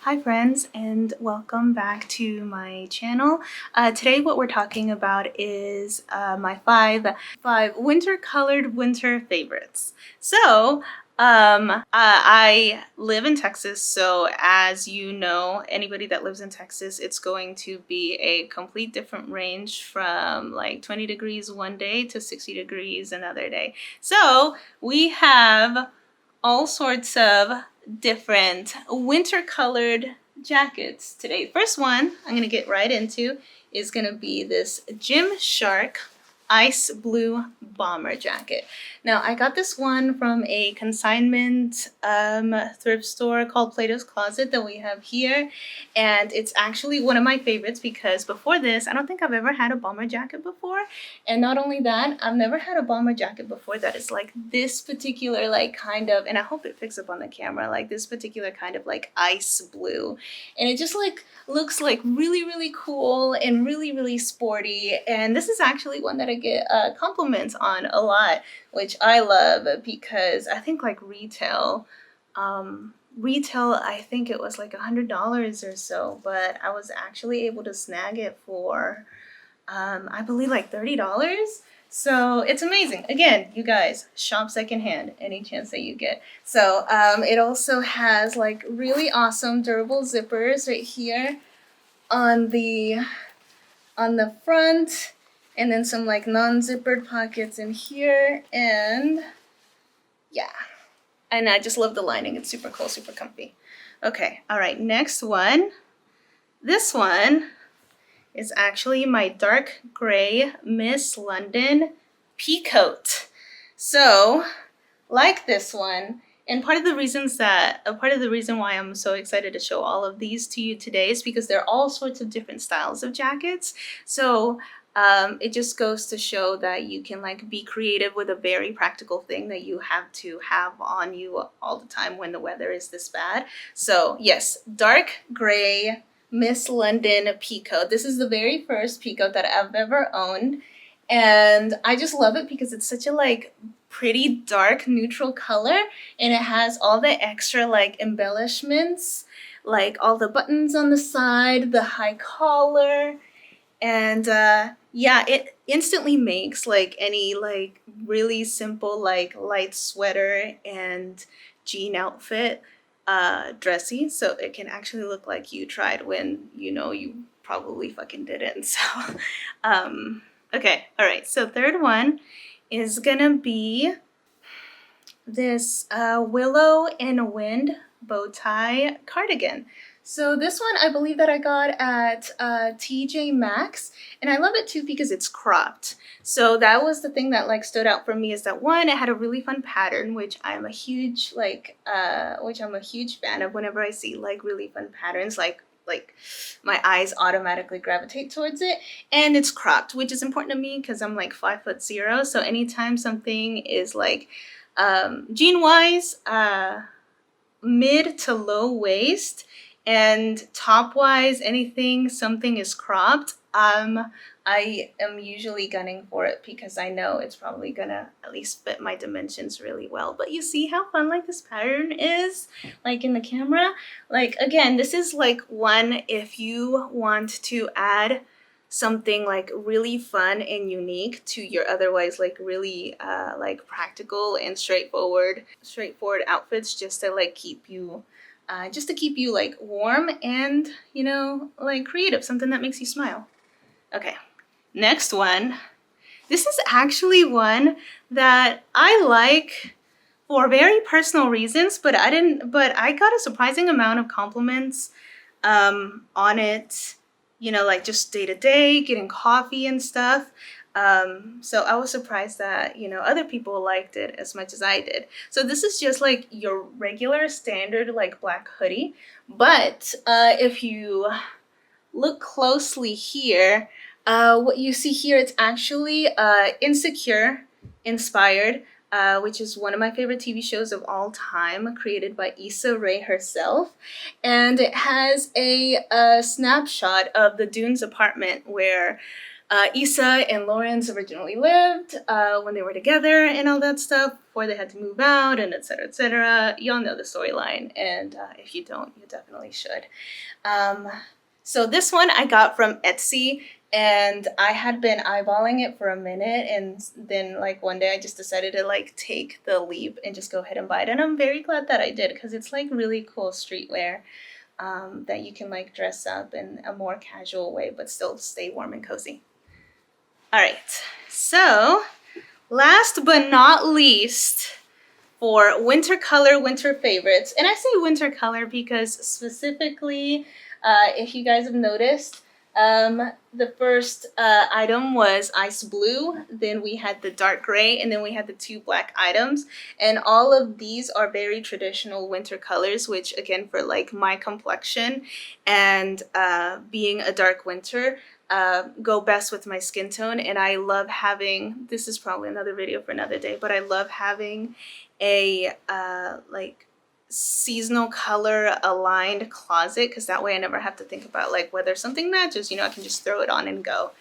Hi friends, and welcome back to my channel. Today what we're talking about is my five winter colored winter favorites. So I live in Texas, so as you know, anybody that lives in Texas, it's going to be a complete different range from like 20 degrees one day to 60 degrees another day. So we have all sorts of different winter colored jackets today. First one I'm gonna get right into is gonna be this Gymshark ice blue bomber jacket. Now I got this one from a consignment thrift store called Plato's Closet that we have here, and it's actually one of my favorites because before this I don't think I've ever had a bomber jacket before. And not only that, I've never had a bomber jacket before that is like this particular like kind of, and I hope it picks up on the camera, like this particular kind of like ice blue. And it just like looks like really cool and really sporty. And this is actually one that I get compliments on a lot, which I love because I think like retail, I think it was like $100 or so, but I was actually able to snag it for I believe like $30. So it's amazing. Again, you guys, shop secondhand any chance that you get. So it also has like really awesome durable zippers right here on the front, and then some like non-zippered pockets in here, and yeah. And I just love the lining. It's super cool, super comfy. Okay, all right, next one. This one is actually my dark gray Miss London peacoat. So, like this one, and part of the reason why I'm so excited to show all of these to you today is because there are all sorts of different styles of jackets. So it just goes to show that you can like be creative with a very practical thing that you have to have on you all the time when the weather is this bad. So yes, dark gray Miss London peacoat. This is the very first peacoat that I've ever owned, and I just love it because it's such a like pretty dark neutral color, and it has all the extra like embellishments, like all the buttons on the side, the high collar, and yeah, it instantly makes like any like really simple like light sweater and jean outfit dressy, so it can actually look like you tried when you know you probably fucking didn't. So okay, all right, so third one is gonna be this willow and wind bow tie cardigan. So this one I believe that I got at TJ Maxx, and I love it too because it's cropped. So that was the thing that like stood out for me, is that one, it had a really fun pattern, which I'm a huge fan of. Whenever I see like really fun patterns, like my eyes automatically gravitate towards it. And it's cropped, which is important to me because I'm like 5'0", so anytime something is like jean wise, mid to low waist, and top wise, something is cropped, I am usually gunning for it because I know it's probably gonna at least fit my dimensions really well. But you see how fun like this pattern is, like in the camera? Like again, this is like one if you want to add something like really fun and unique to your otherwise like really like practical and straightforward outfits, just to like keep you like warm and, you know, like creative, something that makes you smile. Okay, next one. This is actually one that I like for very personal reasons, but I got a surprising amount of compliments on it, you know, like just day to day, getting coffee and stuff. So I was surprised that, you know, other people liked it as much as I did. So this is just like your regular standard like black hoodie, but if you look closely here, what you see here, it's actually Insecure inspired, which is one of my favorite TV shows of all time, created by Issa Rae herself. And it has a snapshot of the Dunes apartment where Issa and Lawrence originally lived when they were together and all that stuff before they had to move out and etc. etc. Y'all know the storyline, and if you don't, you definitely should. So this one I got from Etsy, and I had been eyeballing it for a minute, and then like one day I just decided to like take the leap and just go ahead and buy it, and I'm very glad that I did because it's like really cool streetwear that you can like dress up in a more casual way but still stay warm and cozy. All right, so last but not least, for winter color, winter favorites. And I say winter color because specifically, if you guys have noticed, the first item was ice blue, then we had the dark gray, and then we had the 2 black items. And all of these are very traditional winter colors, which again, for like my complexion and being a dark winter, go best with my skin tone. And I love having, this is probably another video for another day, but I love having a like seasonal color aligned closet, because that way I never have to think about like whether something matches, you know, I can just throw it on and go.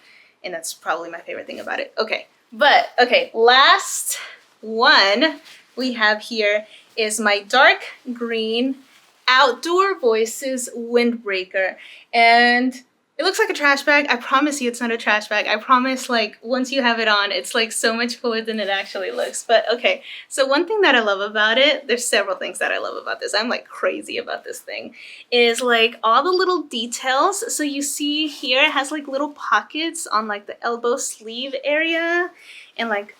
And that's probably my favorite thing about it. Okay, but okay, last one we have here is my dark green Outdoor Voices Windbreaker. And it looks like a trash bag. I promise you it's not a trash bag. I promise, like, once you have it on, it's like so much cooler than it actually looks. But okay, so one thing that I love about it, there's several things that I love about this. I'm like crazy about this thing, is like all the little details. So you see here, it has like little pockets on like the elbow sleeve area, and like,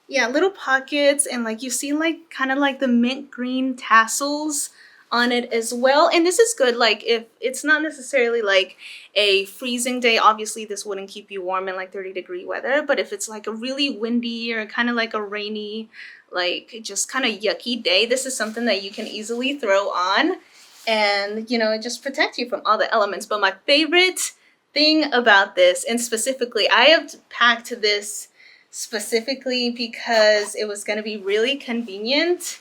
yeah, little pockets, and like you see like kind of like the mint green tassels on it as well. And this is good like if it's not necessarily like a freezing day. Obviously this wouldn't keep you warm in like 30-degree weather, but if it's like a really windy or kind of like a rainy, like just kind of yucky day, this is something that you can easily throw on, and you know, it just protects you from all the elements. But my favorite thing about this, and specifically I have packed this specifically because it was going to be really convenient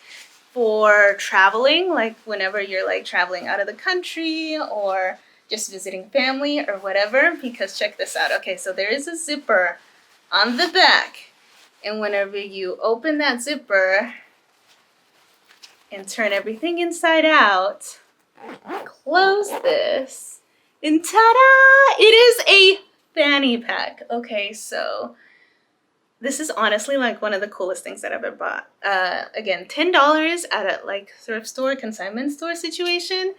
for traveling, like whenever you're like traveling out of the country or just visiting family or whatever. Because check this out. Okay, so there is a zipper on the back, and whenever you open that zipper and turn everything inside out, close this, and ta-da! It is a fanny pack. Okay, so this is honestly like one of the coolest things that I've ever bought. Again, $10 at a like thrift store, consignment store situation.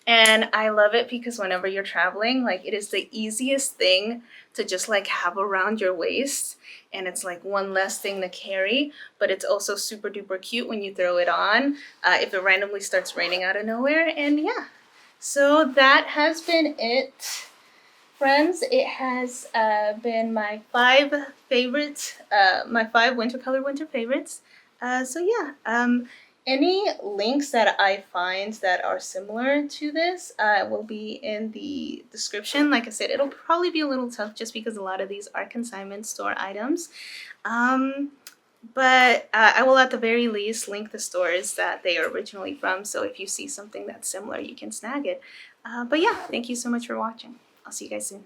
And I love it because whenever you're traveling, like it is the easiest thing to just like have around your waist. And it's like one less thing to carry, but it's also super duper cute when you throw it on, if it randomly starts raining out of nowhere. And yeah, so that has been it. Friends, it has been my 5 favorites, my 5 winter color winter favorites. So yeah, any links that I find that are similar to this will be in the description. Like I said, it'll probably be a little tough just because a lot of these are consignment store items. But I will at the very least link the stores that they are originally from. So if you see something that's similar, you can snag it. But yeah, thank you so much for watching. I'll see you guys soon.